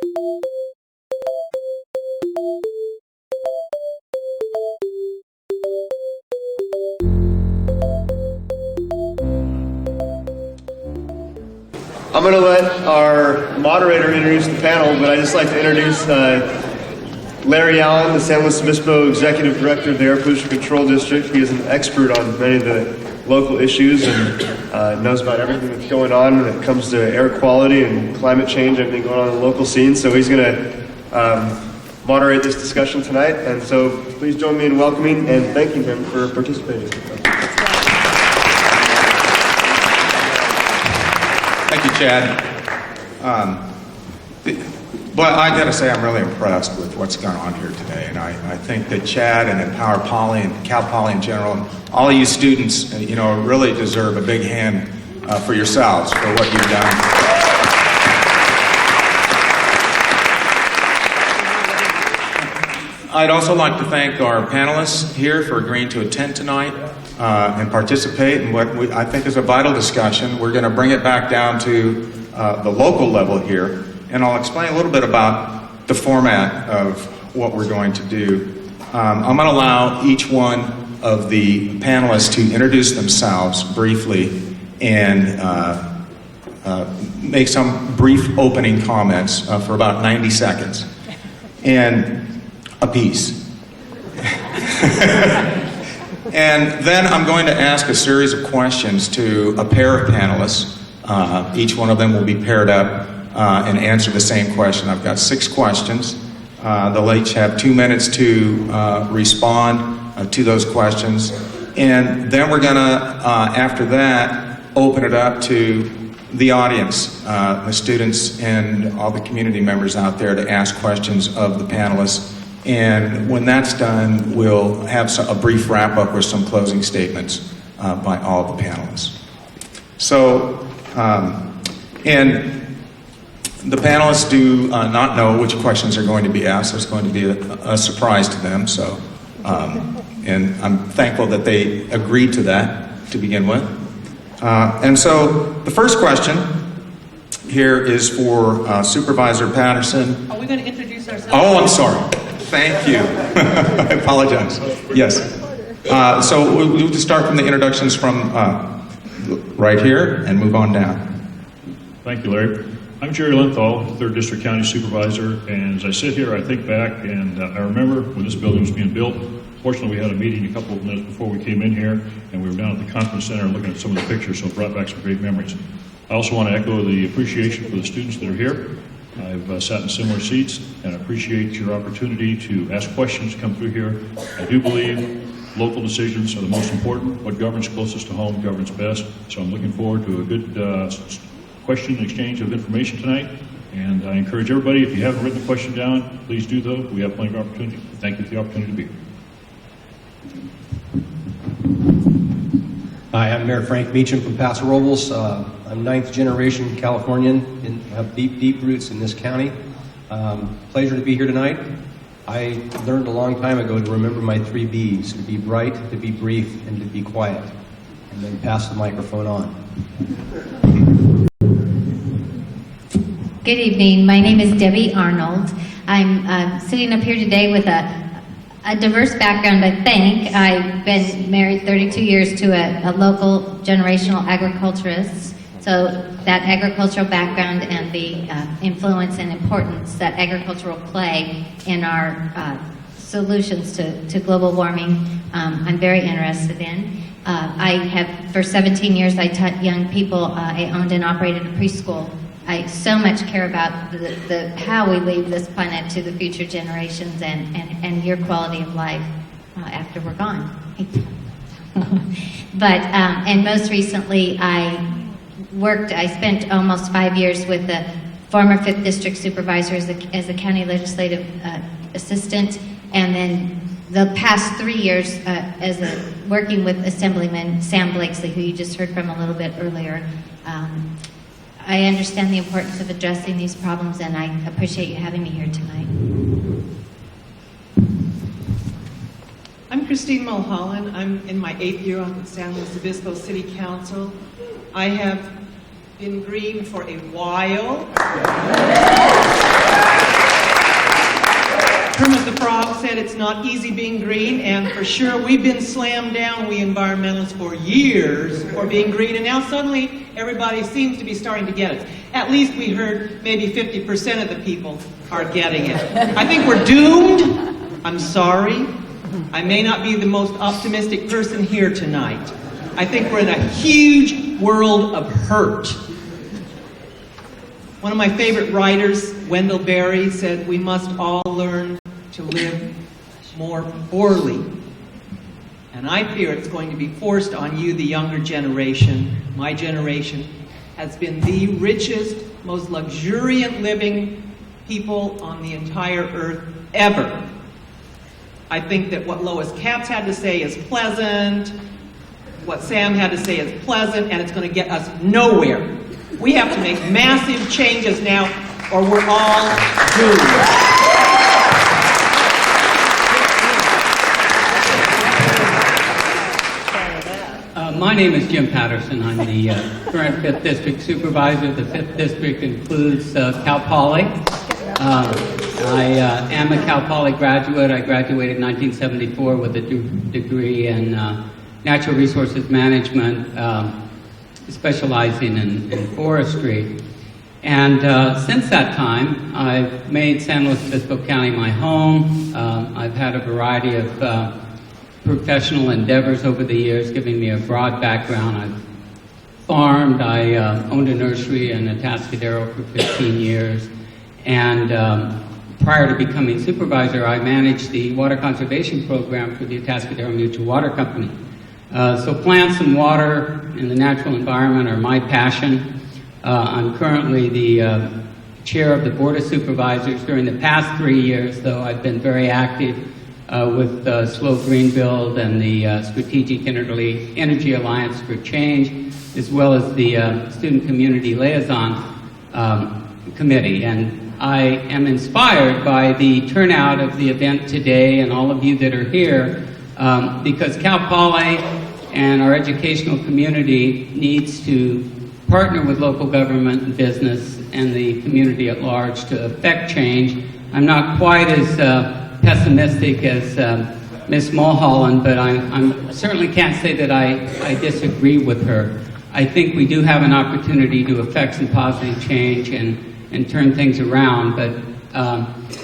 I'm going to let our moderator introduce the panel, but I'd just like to introduce Larry Allen, the San Luis Obispo Executive Director of the Air Pollution Control District. He is an expert on many of the local issues and knows about everything that's going on when it comes to air quality and climate change, everything going on in the local scene. So he's going to moderate this discussion tonight. And so please join me in welcoming and thanking him for participating. Thank you, Chad. But I got to say, I'm really impressed with what's going on here today, and I think that Chad and Empower Poly and Cal Poly in general, and all of you students, really deserve a big hand for yourselves for what you've done. I'd also like to thank our panelists here for agreeing to attend tonight and participate in what I think is a vital discussion. We're going to bring it back down to the local level here, and I'll explain a little bit about the format of what we're going to do. I'm going to allow each one of the panelists to introduce themselves briefly and make some brief opening comments for about 90 seconds. And a piece. And then I'm going to ask a series of questions to a pair of panelists. Each one of them will be paired up and answer the same question. I've got 6 questions. They'll each have 2 minutes to respond to those questions. And then we're going to, after that, open it up to the audience, the students and all the community members out there to ask questions of the panelists. And when that's done, we'll have a brief wrap-up with some closing statements by all of the panelists. So, and the panelists do not know which questions are going to be asked. It's going to be a surprise to them. So, and I'm thankful that they agreed to that to begin with. And so the first question here is for Supervisor Patterson. Are we going to introduce ourselves? Oh, I'm sorry. Thank you. I apologize. Yes. So we'll just start from the introductions from right here and move on down. Thank you, Larry. I'm Jerry Lenthall, 3rd District County Supervisor, and as I sit here, I think back, and I remember when this building was being built. Fortunately, we had a meeting a couple of minutes before we came in here, and we were down at the conference center looking at some of the pictures, so it brought back some great memories. I also want to echo the appreciation for the students that are here. I've sat in similar seats, and I appreciate your opportunity to ask questions, come through here. I do believe local decisions are the most important. What governs closest to home governs best. So I'm looking forward to a good question exchange of information tonight. And I encourage everybody, if you haven't written the question down, please do though. We have plenty of opportunity. Thank you for the opportunity to be here. Hi, I'm Mayor Frank Mecham from Paso Robles. I'm 9th generation Californian and have deep roots in this county. Pleasure to be here tonight. I learned a long time ago to remember my 3 B's, to be bright, to be brief, and to be quiet. And then pass the microphone on. Good evening. My name is Debbie Arnold. I'm sitting up here today with a diverse background, I think. I've been married 32 years to a local generational agriculturist. So that agricultural background and the influence and importance that agriculture will play in our solutions to global warming, I'm very interested in. I have, for 17 years, I taught young people. I owned and operated a preschool. I so much care about the how we leave this planet to the future generations and your quality of life after we're gone. But, and most recently, I spent almost 5 years with the former 5th District Supervisor as a county legislative assistant, and then the past 3 years working with Assemblyman Sam Blakesley, who you just heard from a little bit earlier. I understand the importance of addressing these problems, and I appreciate you having me here tonight. I'm Christine Mulholland. I'm in my 8th year on the San Luis Obispo City Council. I have been green for a while. Kermit the Frog said it's not easy being green, and for sure we've been slammed down, we environmentalists, for years for being green, and now suddenly everybody seems to be starting to get it. At least we heard maybe 50% of the people are getting it. I think we're doomed. I'm sorry. I may not be the most optimistic person here tonight. I think we're in a huge world of hurt. One of my favorite writers, Wendell Berry, said we must all learn to live more poorly. And I fear it's going to be forced on you, the younger generation. My generation has been the richest, most luxuriant living people on the entire earth ever. I think that what Lois Katz had to say is pleasant, what Sam had to say is pleasant, and it's going to get us nowhere. We have to make massive changes now, or we're all doomed. My name is Jim Patterson. I'm the current 5th District Supervisor. The 5th District includes Cal Poly. I am a Cal Poly graduate. I graduated in 1974 with a degree in Natural Resources Management, specializing in forestry. And since that time, I've made San Luis Obispo County my home. I've had a variety of professional endeavors over the years, giving me a broad background. I've farmed, I owned a nursery in Atascadero for 15 years, and prior to becoming supervisor, I managed the water conservation program for the Atascadero Mutual Water Company. So plants and water and the natural environment are my passion. I'm currently the chair of the Board of Supervisors. During the past 3 years, though, I've been very active with Slow Green Build and the Strategic Energy Alliance for Change, as well as the Student Community Liaison Committee. And I am inspired by the turnout of the event today and all of you that are here, because Cal Poly and our educational community needs to partner with local government and business and the community at large to affect change. I'm not quite as pessimistic as Ms. Mulholland, but I certainly can't say that I disagree with her. I think we do have an opportunity to affect some positive change and turn things around, but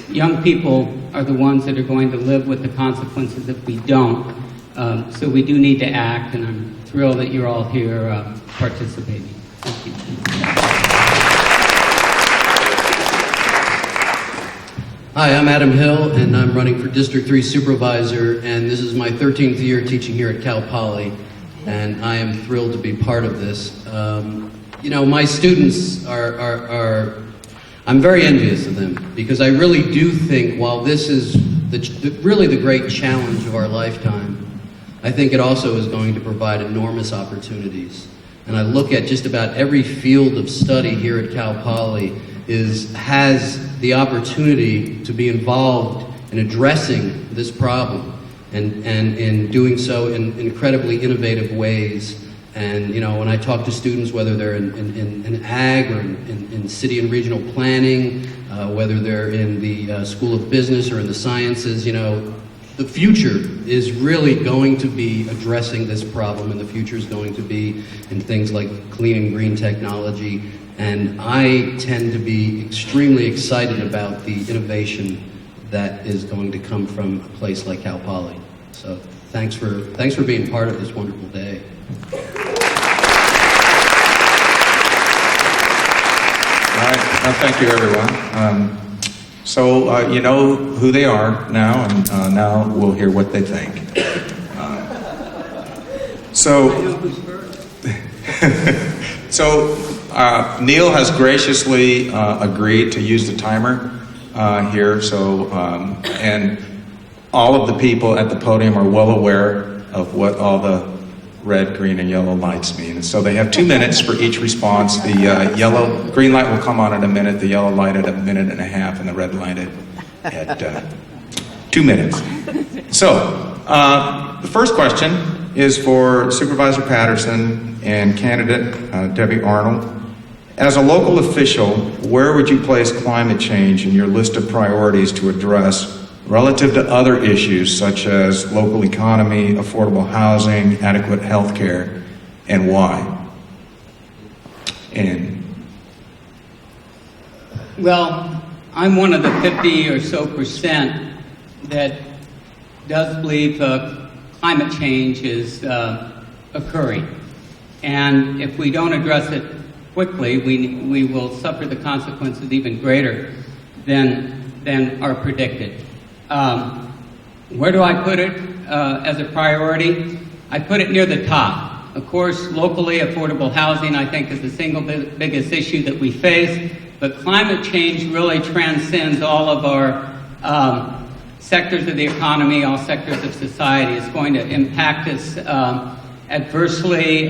young people are the ones that are going to live with the consequences if we don't. So we do need to act, and I'm thrilled that you're all here participating. Thank you. Hi, I'm Adam Hill, and I'm running for District 3 Supervisor, and this is my 13th year teaching here at Cal Poly, and I am thrilled to be part of this. You know, my students I'm very envious of them, because I really do think while this is really the great challenge of our lifetime, I think it also is going to provide enormous opportunities. And I look at just about every field of study here at Cal Poly has the opportunity to be involved in addressing this problem, and in doing so in incredibly innovative ways. And you know, when I talk to students, whether they're in ag or in city and regional planning, whether they're in the School of Business or in the sciences, you know, the future is really going to be addressing this problem, and the future is going to be in things like clean and green technology. And I tend to be extremely excited about the innovation that is going to come from a place like Cal Poly. So thanks for being part of this wonderful day. All right. Well, thank you, everyone. So you know who they are now, and now we'll hear what they think. Neil has graciously agreed to use the timer here. So, and all of the people at the podium are well aware of what all the red, green, and yellow lights mean. So they have 2 minutes for each response. The green light will come on in a minute, the yellow light at a minute and a half, and the red light at 2 minutes. So, the first question is for Supervisor Patterson and candidate Debbie Arnold. As a local official, where would you place climate change in your list of priorities to address relative to other issues such as local economy, affordable housing, adequate health care, and why? And Well, I'm one of the 50 or so percent that does believe climate change is occurring. And if we don't address it quickly, we will suffer the consequences even greater than are predicted. Where do I put it as a priority? I put it near the top. Of course, locally, affordable housing, I think, is the single biggest issue that we face, but climate change really transcends all of our sectors of the economy, all sectors of society. It's going to impact us adversely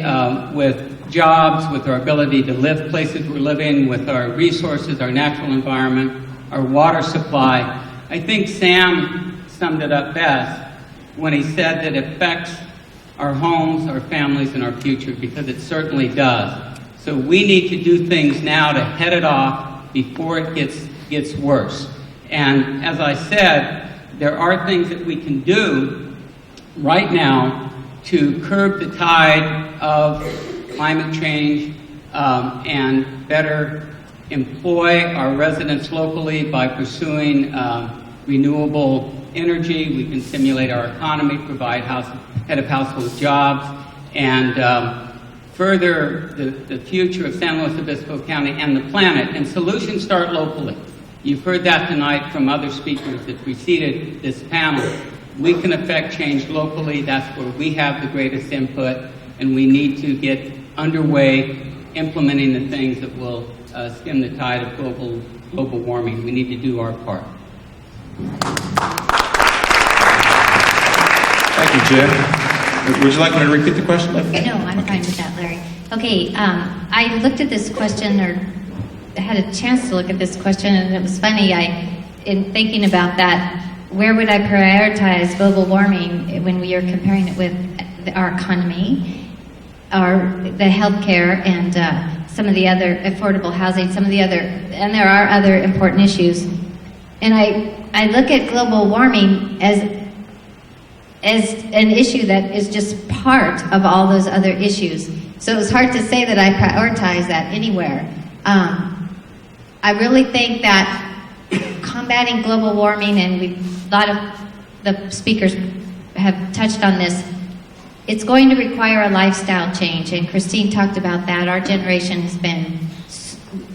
with jobs, with our ability to live places we're living, with our resources, our natural environment, our water supply. I think Sam summed it up best when he said that it affects our homes, our families, and our future, because it certainly does. So we need to do things now to head it off before it gets worse. And as I said, there are things that we can do right now to curb the tide of climate change and better employ our residents locally by pursuing renewable energy. We can stimulate our economy, provide head of household jobs, and further the future of San Luis Obispo County and the planet. And solutions start locally. You've heard that tonight from other speakers that preceded this panel. We can affect change locally. That's where we have the greatest input, and we need to get underway implementing the things that will stem the tide of global warming. We need to do our part. thank you, Jim. Would you like me to repeat the question? No, I'm fine with that, Larry. Okay, I looked at this question, or had a chance to look at this question, and it was funny. In thinking about that, where would I prioritize global warming when we are comparing it with our economy, the healthcare, and some of the other affordable housing, and there are other important issues. And I look at global warming as an issue that is just part of all those other issues. So it's hard to say that I prioritize that anywhere. I really think that combating global warming, and a lot of the speakers have touched on this, it's going to require a lifestyle change, and Christine talked about that. Our generation has been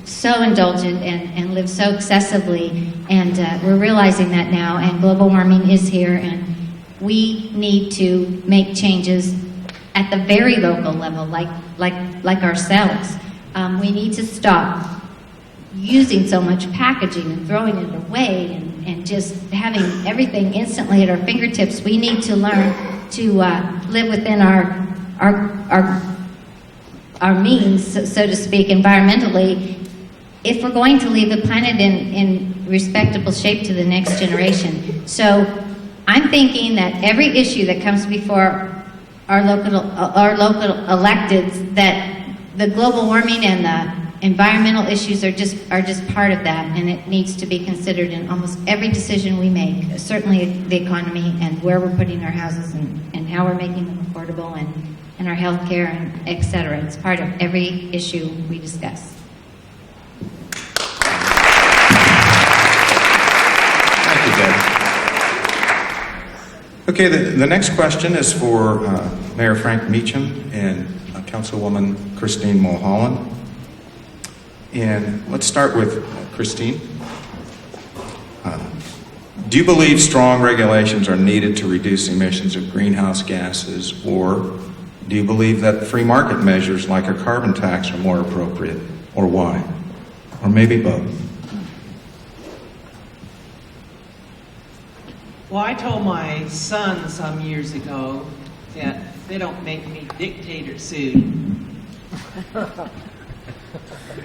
so indulgent and lived so excessively, and we're realizing that now, and global warming is here, and we need to make changes at the very local level, like ourselves. We need to stop using so much packaging and throwing it away and just having everything instantly at our fingertips. We need to learn to live within our means, so to speak, environmentally, if we're going to leave the planet in respectable shape to the next generation. So I'm thinking that every issue that comes before our local electeds, that the global warming and the environmental issues are just part of that, and it needs to be considered in almost every decision we make, certainly the economy and where we're putting our houses and how we're making them affordable, and our health care, and et cetera. It's part of every issue we discuss. Thank you, Deb. Okay, the next question is for Mayor Frank Mecham and Councilwoman Christine Mulholland. And let's start with Christine. Do you believe strong regulations are needed to reduce emissions of greenhouse gases, or do you believe that free market measures like a carbon tax are more appropriate, or why? Or maybe both? Well, I told my son some years ago that they don't make me dictator soon.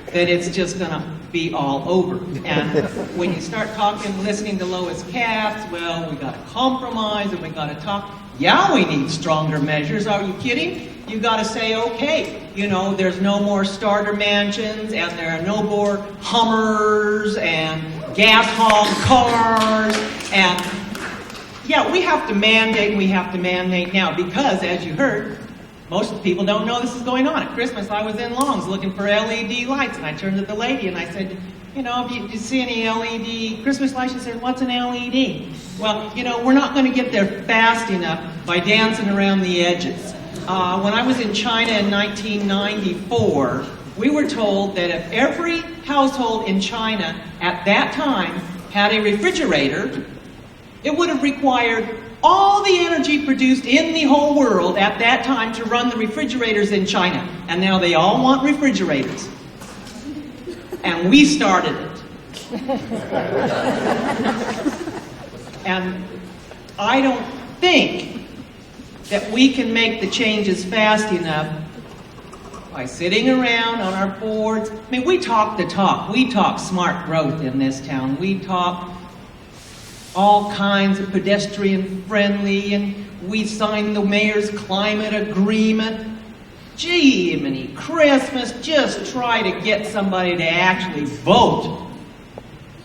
That it's just going to be all over. And when you start talking, listening to Lois Katz, well, we got to compromise and we got to talk. Yeah, we need stronger measures. Are you kidding? You got to say, okay, there's no more starter mansions, and there are no more Hummers and gas hog cars, and yeah, we have to mandate, and we have to mandate now because, as you heard, most people don't know this is going on. At Christmas, I was in Long's looking for LED lights, and I turned to the lady and I said, you know, if you see any LED Christmas lights, she said, what's an LED? Well, you know, we're not going to get there fast enough by dancing around the edges. When I was in China in 1994, we were told that if every household in China at that time had a refrigerator, it would have required all the energy produced in the whole world at that time to run the refrigerators in China. And now they all want refrigerators. And we started it. And I don't think that we can make the changes fast enough by sitting around on our boards. I mean, we talk the talk. We talk smart growth in this town. We talk all kinds of pedestrian friendly, and we signed the mayor's climate agreement. Gee, many Christmas, just try to get somebody to actually vote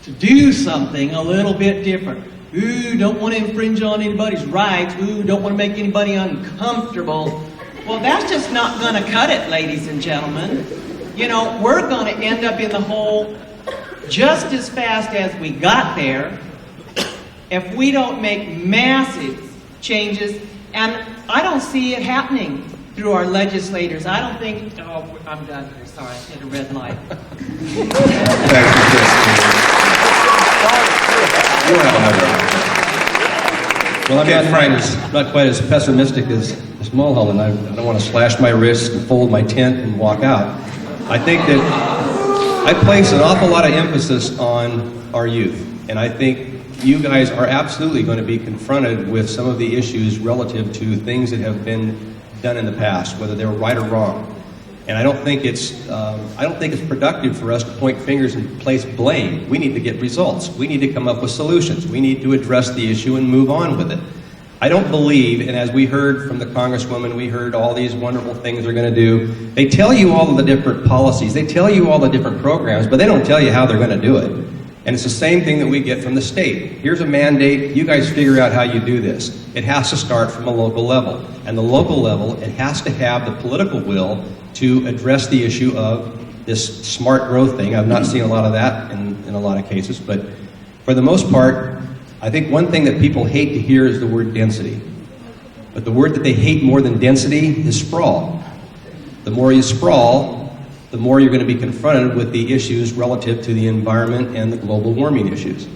to do something a little bit different. Ooh, don't want to infringe on anybody's rights. Ooh, don't want to make anybody uncomfortable. Well, that's just not going to cut it, ladies and gentlemen. You know, we're going to end up in the hole just as fast as we got there if we don't make massive changes. And I don't see it happening through our legislators. I don't think... Oh, I'm done here. Sorry, I hit a red light. Thank you, Christine. Well, I'm not quite as pessimistic as Mulholland. I don't want to slash my wrists and fold my tent and walk out. I think that I place an awful lot of emphasis on our youth, and I think you guys are absolutely going to be confronted with some of the issues relative to things that have been done in the past, whether they were right or wrong. And I don't think it's productive for us to point fingers and place blame. We need to get results. We need to come up with solutions. We need to address the issue and move on with it. I don't believe, and as we heard from the Congresswoman, we heard all these wonderful things they're going to do. They tell you all of the different policies. They tell you all the different programs, but they don't tell you how they're going to do it. And it's the same thing that we get from the state. Here's a mandate. You guys figure out how you do this. It has to start from a local level. And the local level, it has to have the political will to address the issue of this smart growth thing. I've not seen a lot of that in a lot of cases, but for the most part, I think one thing that people hate to hear is the word density. But the word that they hate more than density is sprawl. The more you sprawl, the more you're going to be confronted with the issues relative to the environment and the global warming issues.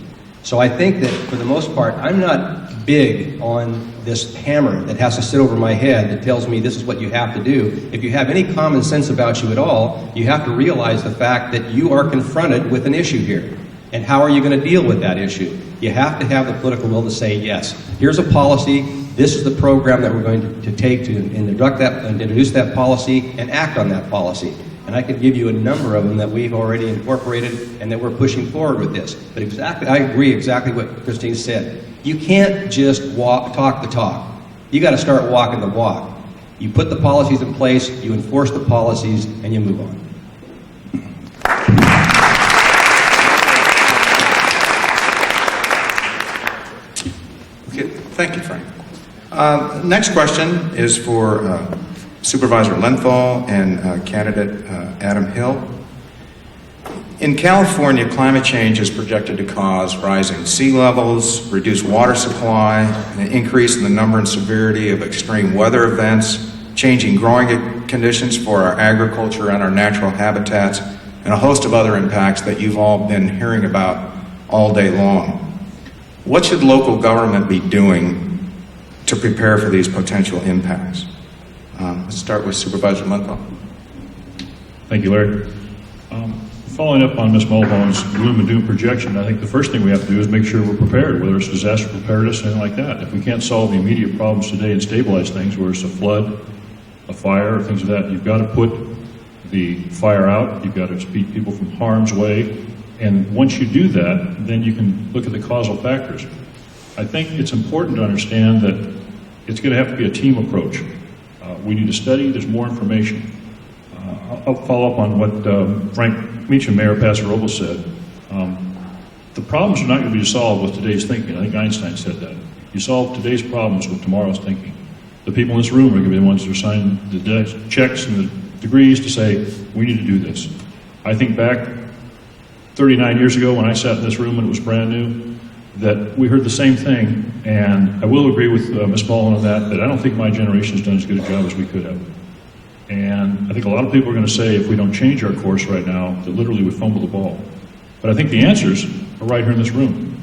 So I think that for the most part, I'm not big on this hammer that has to sit over my head that tells me this is what you have to do. If you have any common sense about you at all, you have to realize the fact that you are confronted with an issue here. And how are you going to deal with that issue? You have to have the political will to say, yes, here's a policy, this is the program that we're going to take to introduce that policy and act on that policy. And I could give you a number of them that we've already incorporated and that we're pushing forward with this. But I agree exactly what Christine said. You can't just talk the talk. You got to start walking the walk. You put the policies in place, you enforce the policies, and you move on. Okay, thank you, Frank. Next question is for Supervisor Lenthall and candidate Adam Hill. In California, climate change is projected to cause rising sea levels, reduced water supply, an increase in the number and severity of extreme weather events, changing growing conditions for our agriculture and our natural habitats, and a host of other impacts that you've all been hearing about all day long. What should local government be doing to prepare for these potential impacts? Let's start with Supervisor Lenthall. Thank you, Larry. Following up on Ms. Mulholland's gloom and doom projection, I think the first thing we have to do is make sure we're prepared, whether it's disaster preparedness or anything like that. If we can't solve the immediate problems today and stabilize things, whether it's a flood, a fire, or things of that, you've got to put the fire out, you've got to keep people from harm's way, and once you do that, then you can look at the causal factors. I think it's important to understand that it's going to have to be a team approach. We need to study, there's more information. I'll follow up on what Frank Mecham, Mayor Patterson said. The problems are not going to be solved with today's thinking. I think Einstein said that. You solve today's problems with tomorrow's thinking. The people in this room are going to be the ones that are signing the checks and the degrees to say, we need to do this. I think back 39 years ago when I sat in this room and it was brand new, that we heard the same thing, and I will agree with Ms. Mulholland on that I don't think my generation has done as good a job as we could have. And I think a lot of people are going to say if we don't change our course right now, that literally we fumble the ball. But I think the answers are right here in this room.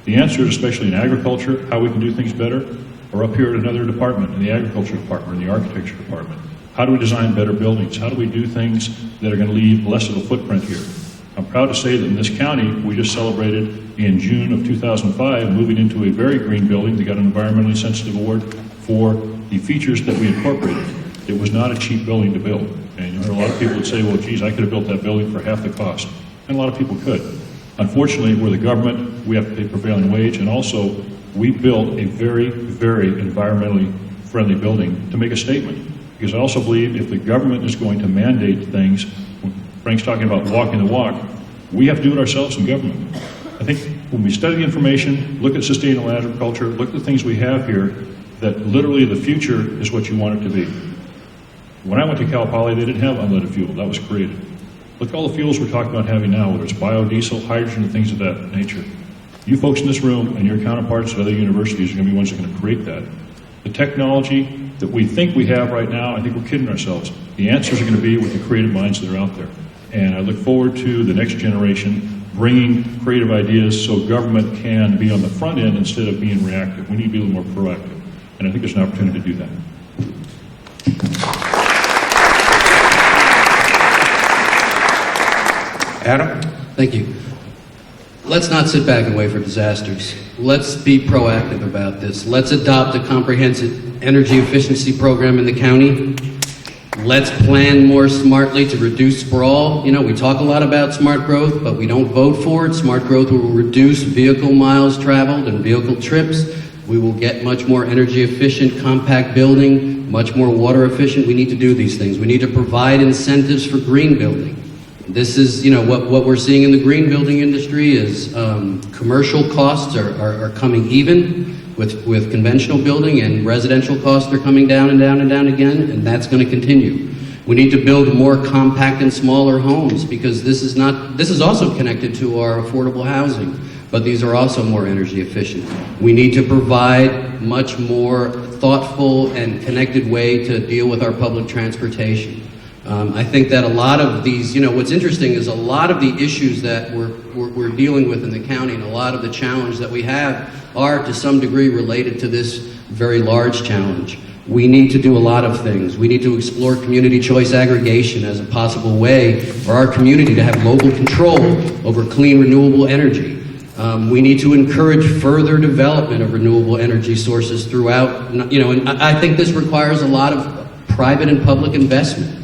The answers, especially in agriculture, how we can do things better, are up here at another department, in the agriculture department, in the architecture department. How do we design better buildings? How do we do things that are going to leave less of a footprint here? I'm proud to say that in this county, we just celebrated in June of 2005 moving into a very green building that got an environmentally sensitive award for the features that we incorporated. It was not a cheap building to build. And you heard a lot of people would say, well, geez, I could have built that building for half the cost. And a lot of people could. Unfortunately, we're the government, we have to pay prevailing wage, and also we built a very, very environmentally friendly building to make a statement. Because I also believe if the government is going to mandate things, when Frank's talking about walking the walk, we have to do it ourselves in government. I think when we study the information, look at sustainable agriculture, look at the things we have here, that literally the future is what you want it to be. When I went to Cal Poly, they didn't have unleaded fuel. That was created. Look at all the fuels we're talking about having now, whether it's biodiesel, hydrogen, and things of that nature. You folks in this room and your counterparts at other universities are going to be ones that are going to create that. The technology that we think we have right now, I think we're kidding ourselves. The answers are going to be with the creative minds that are out there. And I look forward to the next generation bringing creative ideas so government can be on the front end instead of being reactive. We need to be a little more proactive. And I think there's an opportunity to do that. Adam? Thank you. Let's not sit back and wait for disasters. Let's be proactive about this. Let's adopt a comprehensive energy efficiency program in the county. Let's plan more smartly to reduce sprawl. You know, we talk a lot about smart growth, but we don't vote for it. Smart growth will reduce vehicle miles traveled and vehicle trips. We will get much more energy efficient, compact building, much more water efficient. We need to do these things. We need to provide incentives for green building. This is, you know, what we're seeing in the green building industry is commercial costs are coming even with conventional building, and residential costs are coming down and down and down again, and that's going to continue. We need to build more compact and smaller homes because this is also connected to our affordable housing, but these are also more energy efficient. We need to provide much more thoughtful and connected way to deal with our public transportation. I think that a lot of these, you know, what's interesting is a lot of the issues that we're dealing with in the county and a lot of the challenge that we have are to some degree related to this very large challenge. We need to do a lot of things. We need to explore community choice aggregation as a possible way for our community to have local control over clean, renewable energy. We need to encourage further development of renewable energy sources throughout, you know, and I think this requires a lot of private and public investment.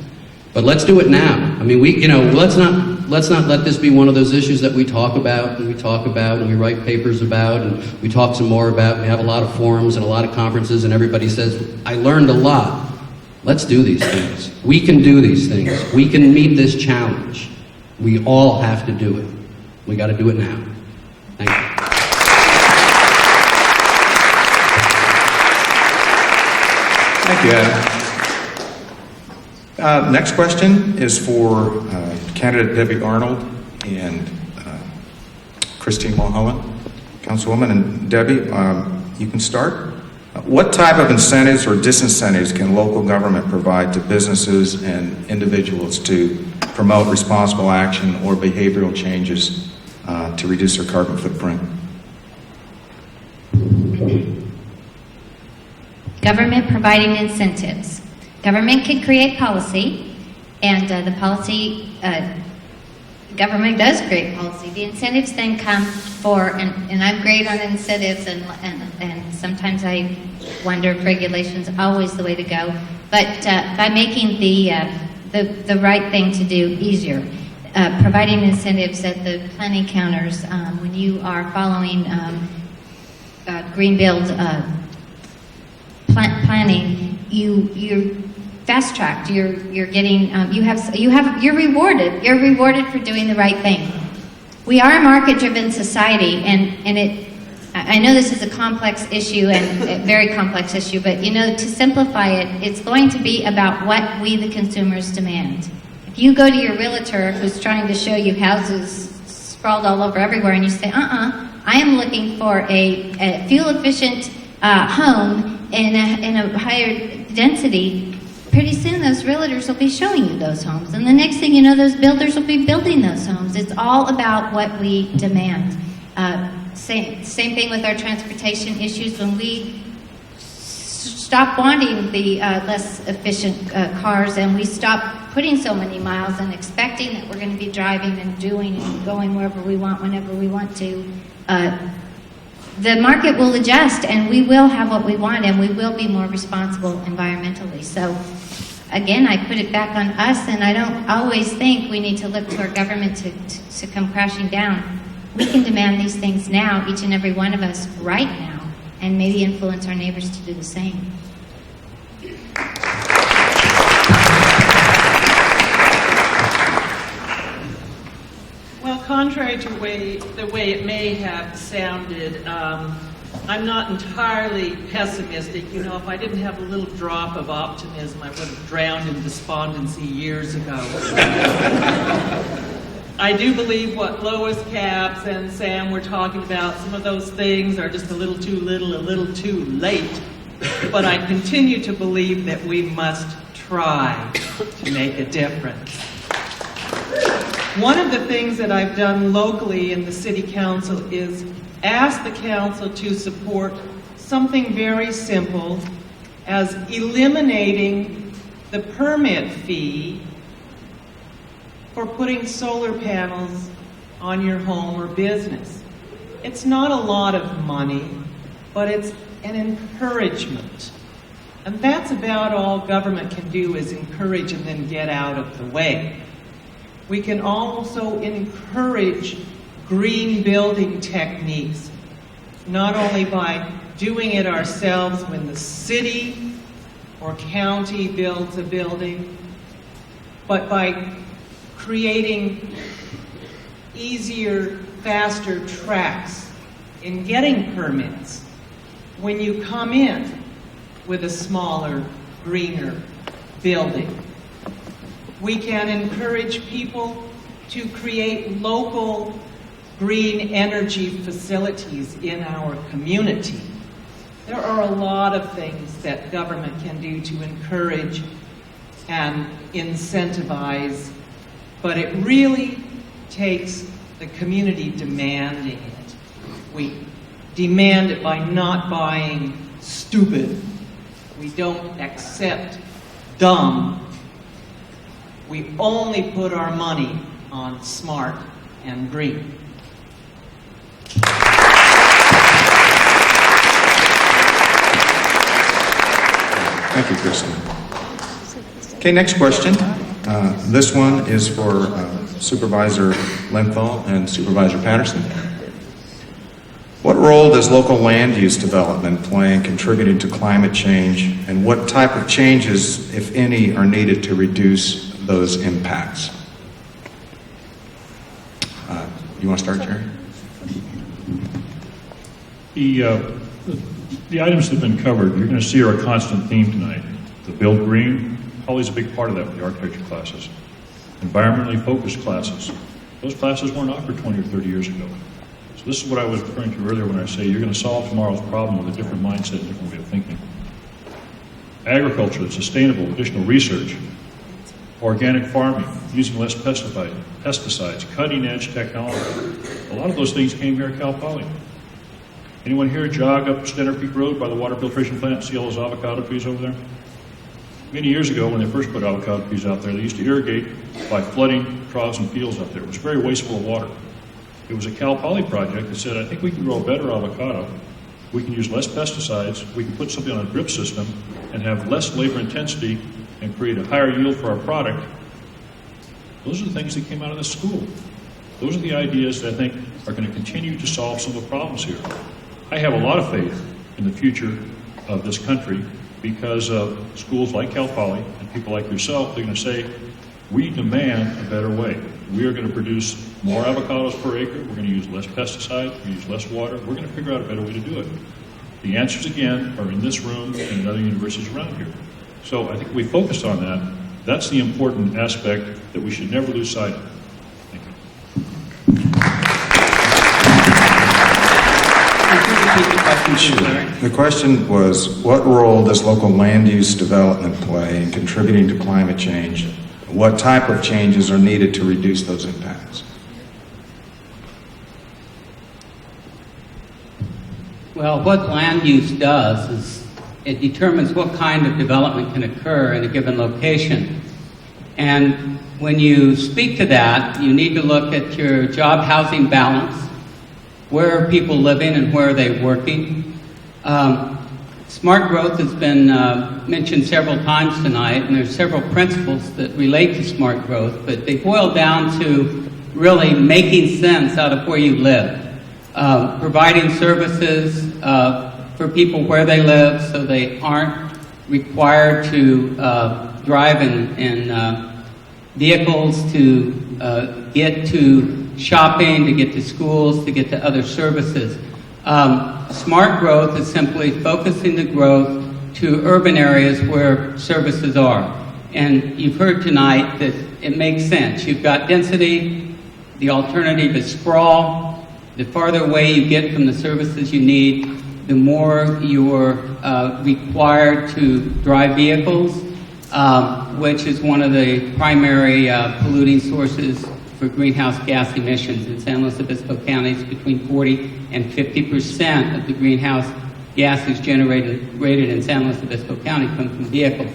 But let's do it now. I mean, let's not let this be one of those issues that we talk about and we write papers about and we talk some more about. We have a lot of forums and a lot of conferences and everybody says, I learned a lot. Let's do these things. We can do these things. We can meet this challenge. We all have to do it. We got to do it now. Thank you. Thank you, Adam. Next question is for candidate Debbie Arnold and Christine Mulholland. Councilwoman, and Debbie, you can start. What type of incentives or disincentives can local government provide to businesses and individuals to promote responsible action or behavioral changes to reduce their carbon footprint? Government providing incentives. Government can create policy, and the policy, government does create policy. The incentives then come for, and I'm great on incentives, and sometimes I wonder if regulation's always the way to go, but by making the right thing to do easier, providing incentives at the planning counters, when you are following green build planning, you're fast tracked. You're getting you're rewarded. You're rewarded for doing the right thing. We are a market driven society, and I know this is a complex issue and a very complex issue, but to simplify it, it's going to be about what we, the consumers, demand. If you go to your realtor who's trying to show you houses sprawled all over everywhere and you say, I am looking for a fuel-efficient home in a higher density, pretty soon those realtors will be showing you those homes. And the next thing you know, those builders will be building those homes. It's all about what we demand. Same thing with our transportation issues. When we stop wanting the less efficient cars and we stop putting so many miles and expecting that we're going to be driving and doing and going wherever we want, whenever we want to, the market will adjust and we will have what we want and we will be more responsible environmentally. So again, I put it back on us, and I don't always think we need to look to our government to come crashing down. We can demand these things now, each and every one of us, right now, and maybe influence our neighbors to do the same. Well, contrary to the way it may have sounded, I'm not entirely pessimistic. If I didn't have a little drop of optimism, I would have drowned in despondency years ago. I do believe what Lois Capps and Sam were talking about, some of those things are just a little too little, a little too late. But I continue to believe that we must try to make a difference. One of the things that I've done locally in the City Council is ask the Council to support something very simple as eliminating the permit fee for putting solar panels on your home or business. It's not a lot of money, but it's an encouragement. And that's about all government can do, is encourage and then get out of the way. We can also encourage green building techniques, not only by doing it ourselves when the city or county builds a building, but by creating easier, faster tracks in getting permits when you come in with a smaller, greener building. We can encourage people to create local green energy facilities in our community. There are a lot of things that government can do to encourage and incentivize, but it really takes the community demanding it. We demand it by not buying stupid. We don't accept dumb. We only put our money on smart and green. Thank you, Kristen. Okay, next question. This one is for Supervisor Lenthall and Supervisor Patterson. What role does local land use development play in contributing to climate change, and what type of changes, if any, are needed to reduce those impacts? You want to start, Jerry? The items that have been covered, you're going to see are a constant theme tonight. The build green, always a big part of that with the architecture classes. Environmentally focused classes. Those classes weren't offered 20 or 30 years ago. So this is what I was referring to earlier when I say you're going to solve tomorrow's problem with a different mindset and different way of thinking. Agriculture that's sustainable, additional research. Organic farming, using less pesticides, cutting-edge technology. A lot of those things came here at Cal Poly. Anyone here jog up Stenner Peak Road by the water filtration plant and see all those avocado trees over there? Many years ago, when they first put avocado trees out there, they used to irrigate by flooding troughs and fields out there. It was very wasteful of water. It was a Cal Poly project that said, I think we can grow a better avocado. We can use less pesticides. We can put something on a drip system and have less labor intensity and create a higher yield for our product. Those are the things that came out of this school. Those are the ideas that I think are going to continue to solve some of the problems here. I have a lot of faith in the future of this country because of schools like Cal Poly and people like yourself. They're going to say, we demand a better way. We are going to produce more avocados per acre, we're going to use less pesticide, we're going to use less water, we're going to figure out a better way to do it. The answers, again, are in this room and in other universities around here. So I think we focused on that. That's the important aspect that we should never lose sight of. Thank you. The question was, what role does local land use development play in contributing to climate change? What type of changes are needed to reduce those impacts? Well, what land use does is it determines what kind of development can occur in a given location. And when you speak to that, you need to look at your job housing balance. Where are people living and where are they working? Smart growth has been mentioned several times tonight, and there's several principles that relate to smart growth, but they boil down to really making sense out of where you live. Providing services for people where they live so they aren't required to drive in vehicles to get to shopping, to get to schools, to get to other services. Smart growth is simply focusing the growth to urban areas where services are. And you've heard tonight that it makes sense. You've got density, the alternative is sprawl. The farther away you get from the services you need, the more you're required to drive vehicles, which is one of the primary polluting sources for greenhouse gas emissions. In San Luis Obispo County, it's between 40 and 50% of the greenhouse gases generated in San Luis Obispo County come from vehicles.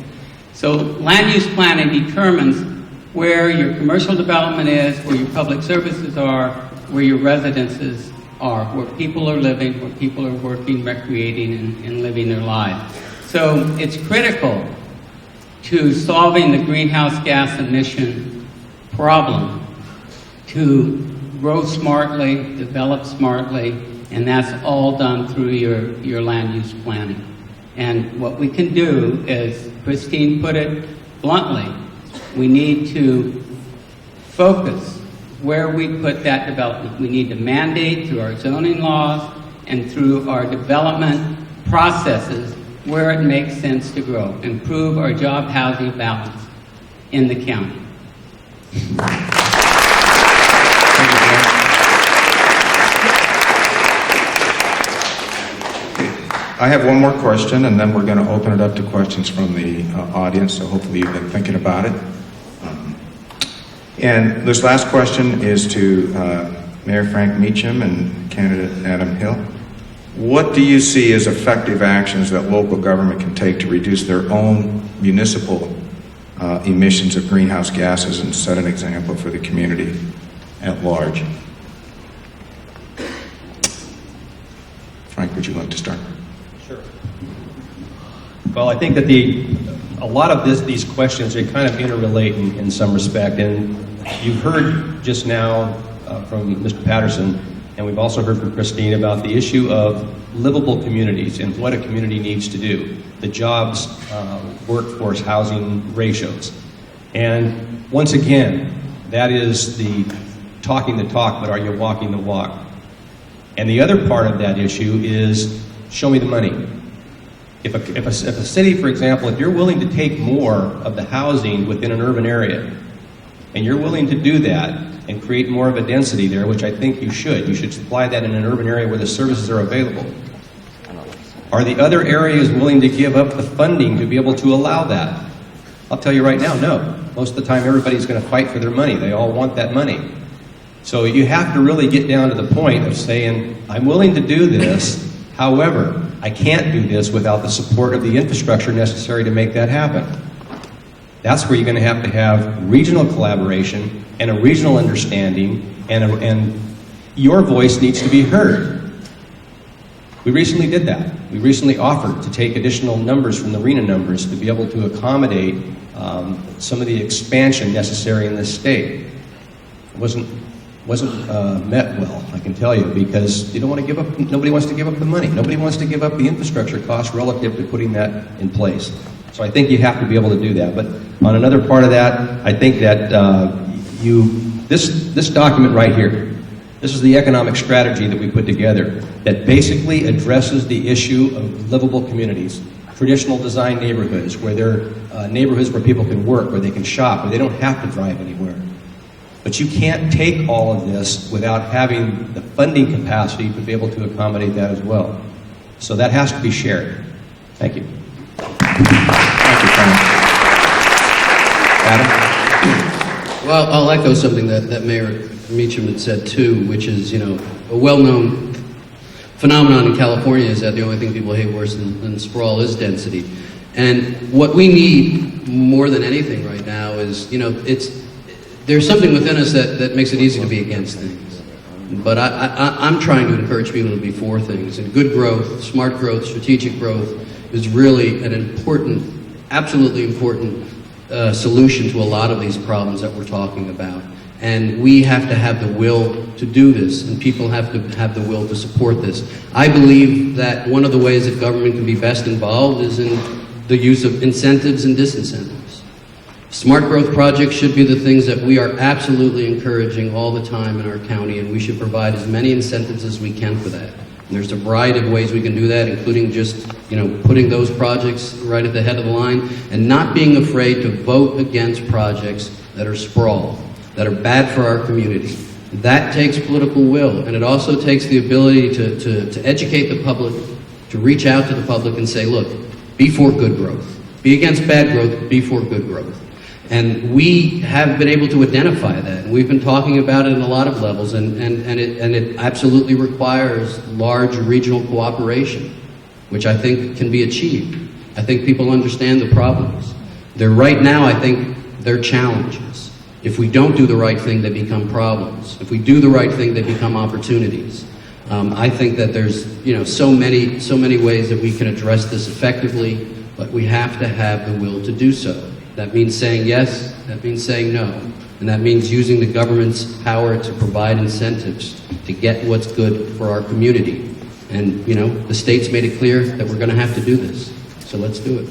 So land use planning determines where your commercial development is, where your public services are, where your residences are, where people are living, where people are working, recreating, and living their lives. So it's critical to solving the greenhouse gas emission problem to grow smartly, develop smartly, and that's all done through your land use planning. And what we can do is, Christine put it bluntly, we need to focus where we put that development. We need to mandate through our zoning laws and through our development processes where it makes sense to grow, improve our job housing balance in the county. I have one more question, and then we're going to open it up to questions from the audience, so hopefully you've been thinking about it. And this last question is to Mayor Frank Mecham and candidate Adam Hill. What do you see as effective actions that local government can take to reduce their own municipal emissions of greenhouse gases and set an example for the community at large? Frank, would you like to start? Sure. Well, I think that a lot of these questions, they kind of interrelate in some respect. And you've heard just now from Mr. Patterson, and we've also heard from Christine about the issue of livable communities and what a community needs to do, the jobs, workforce, housing ratios. And once again, that is the talking the talk, but are you walking the walk? And the other part of that issue is show me the money. If a city, for example, if you're willing to take more of the housing within an urban area, and you're willing to do that and create more of a density there, which I think you should supply that in an urban area where the services are available. Are the other areas willing to give up the funding to be able to allow that? I'll tell you right now, no. Most of the time, everybody's going to fight for their money. They all want that money. So you have to really get down to the point of saying, I'm willing to do this, however, I can't do this without the support of the infrastructure necessary to make that happen. That's where you're going to have regional collaboration and a regional understanding, and your voice needs to be heard. We recently did that. We recently offered to take additional numbers from the RENA numbers to be able to accommodate some of the expansion necessary in this state. It wasn't met well, I can tell you, because you don't want to give up. Nobody wants to give up the money. Nobody wants to give up the infrastructure costs relative to putting that in place. So I think you have to be able to do that. But on another part of that, I think that this document right here, this is the economic strategy that we put together that basically addresses the issue of livable communities, traditional design neighborhoods, where they're neighborhoods where people can work, where they can shop, where they don't have to drive anywhere. But you can't take all of this without having the funding capacity to be able to accommodate that as well. So that has to be shared. Thank you. Thank you, Frank. Adam? Well, I'll echo something that Mayor Mecham had said too, which is, a well-known phenomenon in California is that the only thing people hate worse than sprawl is density. And what we need more than anything right now is, there's something within us that makes it easy to be against things. But I'm trying to encourage people to be for things. And good growth, smart growth, strategic growth is really an important, absolutely important solution to a lot of these problems that we're talking about. And we have to have the will to do this, and people have to have the will to support this. I believe that one of the ways that government can be best involved is in the use of incentives and disincentives. Smart growth projects should be the things that we are absolutely encouraging all the time in our county, and we should provide as many incentives as we can for that. And there's a variety of ways we can do that, including just, putting those projects right at the head of the line and not being afraid to vote against projects that are sprawl, that are bad for our community. That takes political will, and it also takes the ability to educate the public, to reach out to the public and say, look, be for good growth. Be against bad growth, be for good growth. And we have been able to identify that. And we've been talking about it in a lot of levels, and it absolutely requires large regional cooperation, which I think can be achieved. I think people understand the problems. Right now, I think they're challenges. If we don't do the right thing, they become problems. If we do the right thing, they become opportunities. I think that there's so many ways that we can address this effectively, but we have to have the will to do so. That means saying yes, that means saying no, and that means using the government's power to provide incentives to get what's good for our community. And the state's made it clear that we're going to have to do this, so let's do it.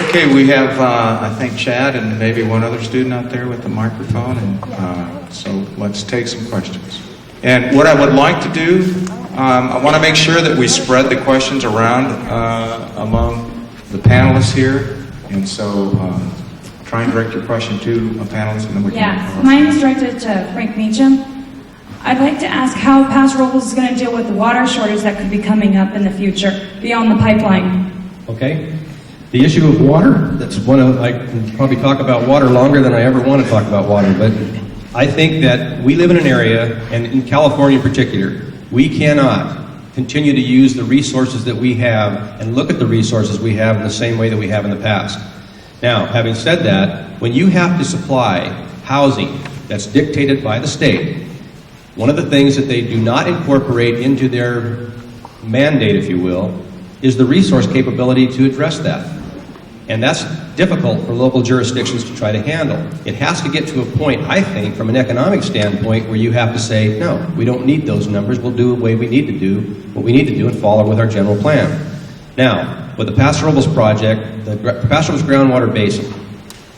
Okay, we have, I think, Chad and maybe one other student out there with the microphone, and so let's take some questions. And what I would like to do, I want to make sure that we spread the questions around among the panelists here, and so try and direct your question to a panelist, and then we can... Yeah, mine is directed to Frank Mecham. I'd like to ask how Paso Robles is going to deal with the water shortage that could be coming up in the future beyond the pipeline. Okay. The issue of water, that's I can probably talk about water longer than I ever want to talk about water, but I think that we live in an area, and in California in particular, we cannot continue to use the resources that we have and look at the resources we have in the same way that we have in the past. Now, having said that, when you have to supply housing that's dictated by the state, one of the things that they do not incorporate into their mandate, if you will, is the resource capability to address that. And that's difficult for local jurisdictions to try to handle. It has to get to a point, I think, from an economic standpoint, where you have to say, no, we don't need those numbers. We'll do the way we need to do what we need to do and follow with our general plan. Now, with the Paso Robles project, the Paso Robles groundwater basin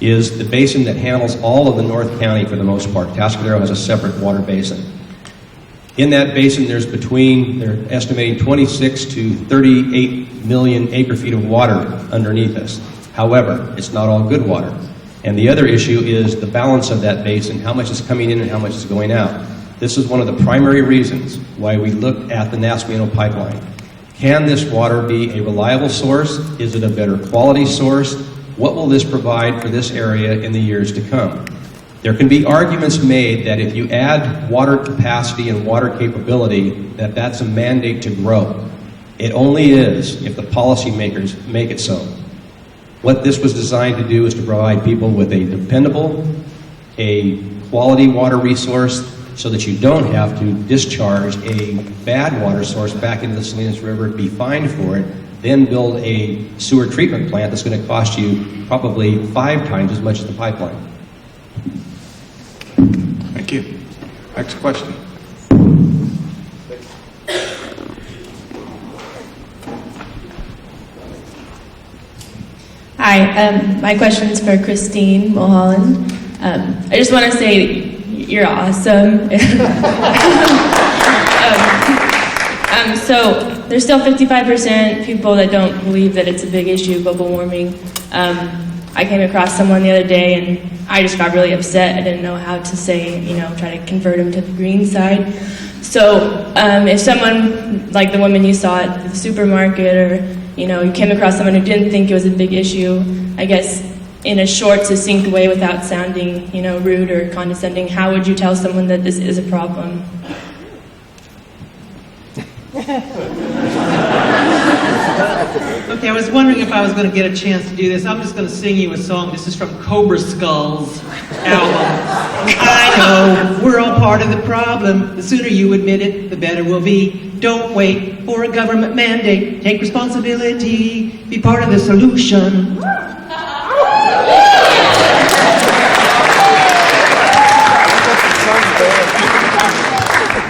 is the basin that handles all of the North County for the most part. Tascadero has a separate water basin. In that basin, they're estimating 26 to 38 million acre-feet of water underneath us. However, it's not all good water. And the other issue is the balance of that basin, how much is coming in and how much is going out. This is one of the primary reasons why we looked at the Nasmiano pipeline. Can this water be a reliable source? Is it a better quality source? What will this provide for this area in the years to come? There can be arguments made that if you add water capacity and water capability, that's a mandate to grow. It only is if the policymakers make it so. What this was designed to do is to provide people with a dependable, a quality water resource so that you don't have to discharge a bad water source back into the Salinas River, be fined for it, then build a sewer treatment plant that's going to cost you probably 5 times as much as the pipeline. Thank you. Next question. Hi, my question is for Christine Mulholland. I just want to say you're awesome. So there's still 55% people that don't believe that it's a big issue, global warming. I came across someone the other day and I just got really upset. I didn't know how to say, try to convert them to the green side. So if someone, like the woman you saw at the supermarket, or you came across someone who didn't think it was a big issue, I guess in a short, succinct way without sounding, rude or condescending, how would you tell someone that this is a problem? Okay, I was wondering if I was going to get a chance to do this. I'm just going to sing you a song. This is from Cobra Skull's album. I know, we're all part of the problem. The sooner you admit it, the better we'll be. Don't wait for a government mandate. Take responsibility. Be part of the solution.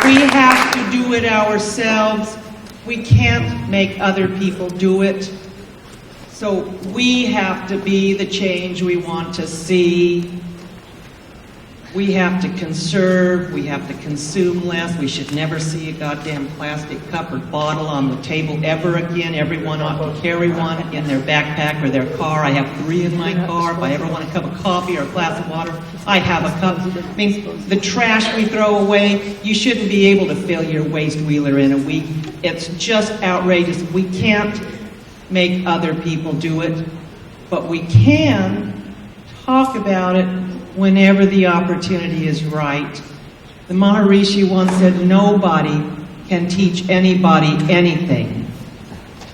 We have to do it ourselves. We can't make other people do it. So we have to be the change we want to see. We have to conserve. We have to consume less. We should never see a goddamn plastic cup or bottle on the table ever again. Everyone ought to carry one in their backpack or their car. I have 3 in my car. If I ever want a cup of coffee or a glass of water, I have a cup. I mean, the trash we throw away, you shouldn't be able to fill your waste wheeler in a week. It's just outrageous. We can't make other people do it, but we can talk about it whenever the opportunity is right. The Maharishi once said, nobody can teach anybody anything,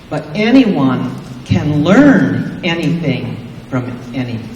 but anyone can learn anything from anyone.